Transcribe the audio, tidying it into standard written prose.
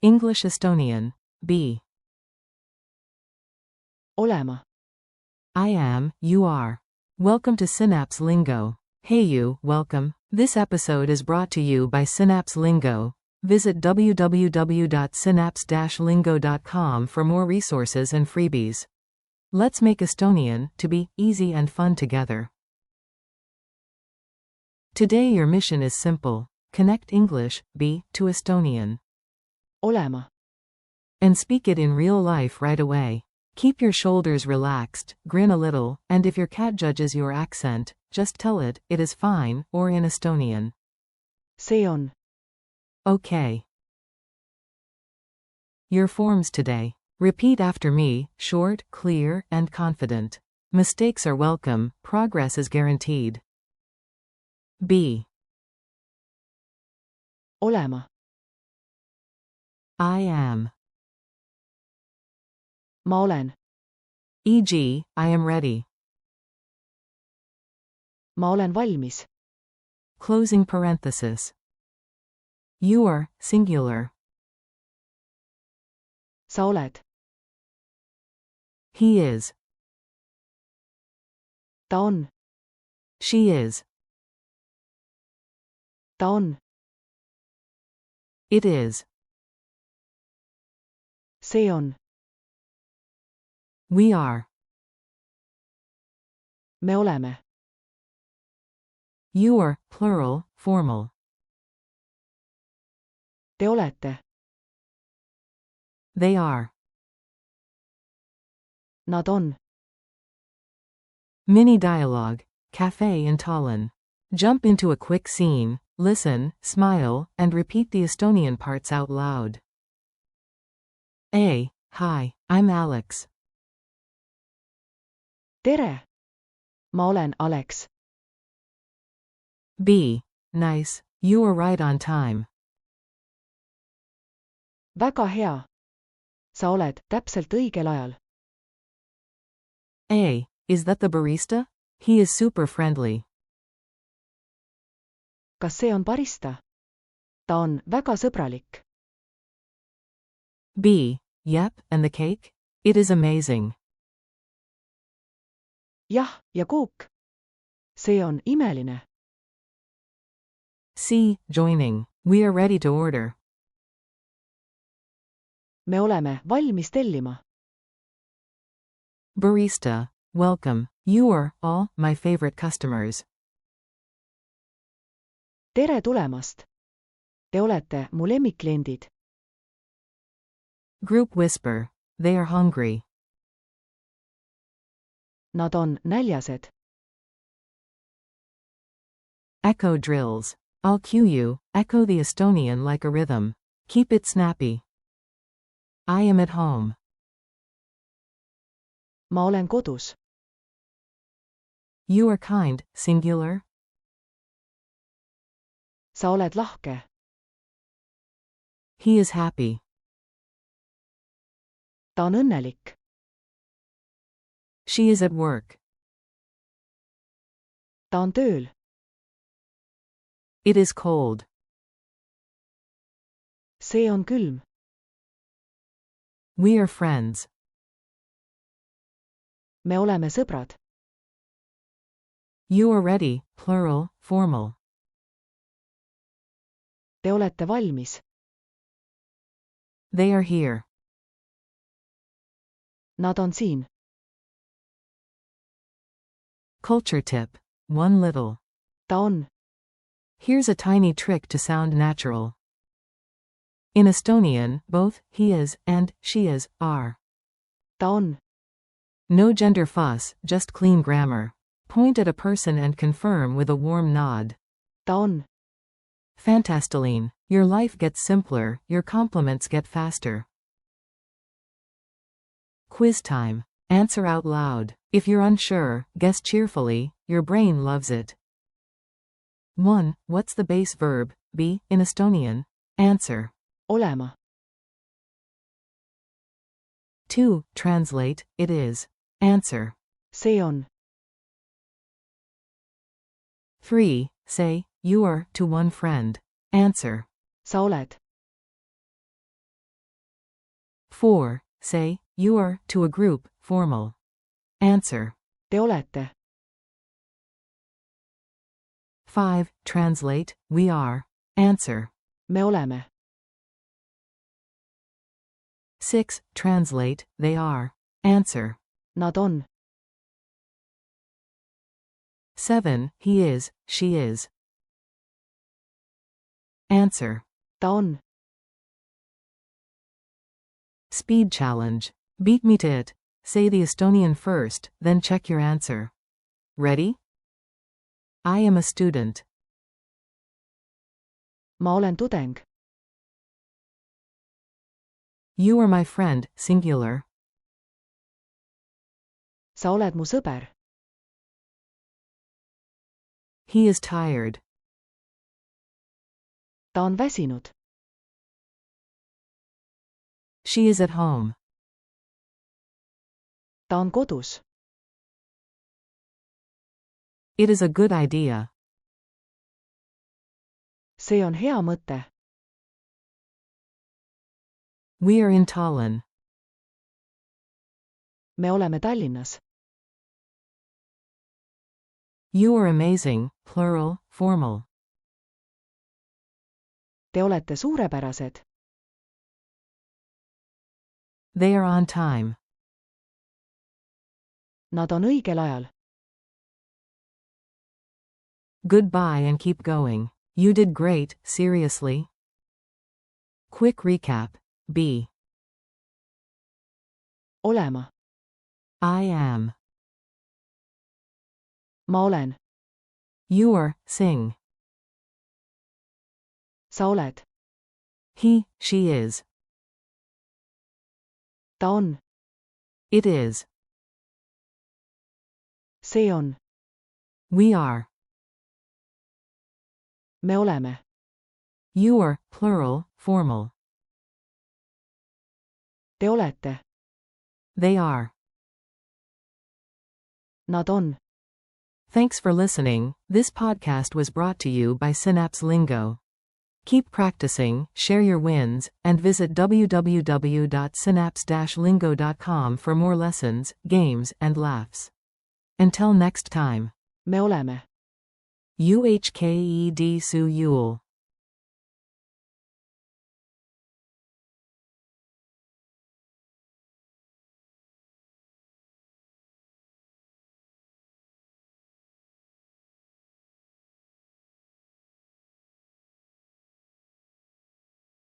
English Estonian. Be. olema, I am, you are. Welcome to Synapse Lingo. Hey you, welcome. This episode is brought to you by Synapse Lingo. Visit www.synapse-lingo.com for more resources and freebies. Let's make Estonian to be easy and fun together. Today your mission is simple. Connect English, be, to Estonian. olema, And speak it in real life right away. Keep your shoulders relaxed, grin a little, and if your cat judges your accent, just tell it is fine, or in Estonian. see on, Okay. Your forms today. Repeat after me, short, clear, and confident. Mistakes are welcome, progress is guaranteed. Be. olema, I am. ma olen, E.g., I am ready. ma olen valmis, Closing parenthesis. You are, singular. sa oled, He is. ta on, She is. ta on, It is. see on, We are. me oleme, You are, plural, formal. te olete, They are. nad on, Mini dialogue. Cafe in Tallinn. Jump into a quick scene, listen, smile, and repeat the Estonian parts out loud. A. Hi, I'm Alex. tere, ma olen Alex, B. Nice, you are right on time. väga hea, sa oled täpselt õigel ajal, A. Is that the barista? He is super friendly. kas see on barista? ta on väga sõbralik, B. Yep, and the cake? It is amazing. jah, ja kuuk, see on imeline, C. Joining. We are ready to order. me oleme valmis tellima, Barista. Welcome. You are all my favorite customers. tere tulemast, te olete mu lemmikkliendid, Group whisper. They are hungry. nad on näljased, Echo drills. I'll cue you, echo the Estonian like a rhythm. Keep it snappy. I am at home. ma olen kodus, You are kind, singular. sa oled lahke, He is happy. ta on õnnelik, She is at work. ta on tööl, It is cold. see on külm, We are friends. me oleme sõbrad, You are ready, plural, formal. te olete valmis, They are here. nad on siin, Culture tip. One little. ta on, Here's a tiny trick to sound natural. In Estonian, both he is and she is are. ta on, No gender fuss, just clean grammar. Point at a person and confirm with a warm nod. ta on, Fantastiline. Your life gets simpler, your compliments get faster. Quiz time. Answer out loud. If you're unsure, guess cheerfully, your brain loves it. 1. What's the base verb, be, in Estonian? Answer. olema, 2. Translate, it is. Answer. see on, 3. Say, you are, to one friend. Answer. sa oled, 4. Say, you are, to a group, formal. Answer. Te olete. 5. Translate, we are. Answer. Me oleme. 6. Translate, they are. Answer. Nad on. 7. He is, she is. Answer. Ta on. Speed challenge. Beat me to it. Say the Estonian first, then check your answer. Ready? I am a student. Ma olen tudeng. You are my friend, singular. Sa oled mu sõber. He is tired. Ta on väsinud. She is at home. Ta on kodus. It is a good idea. See on hea mõte. We are in Tallinn. Me oleme Tallinnas. You are amazing, plural, formal. Te olete suurepärased. They are on time. Nad on õigel ajal. Goodbye and keep going. You did great, seriously. Quick recap. Be. Olema. I am. Ma olen. You are, sing. Sa oled. He, she is. Ta on. It is. See on. We are. Me oleme. You are, plural, formal. Te olete. They are. Nad on. Thanks for listening. This podcast was brought to you by Synapse Lingo. Keep practicing, share your wins, and visit www.synapse-lingo.com for more lessons, games, and laughs. Until next time. Me oleme. UHKED Su Yule.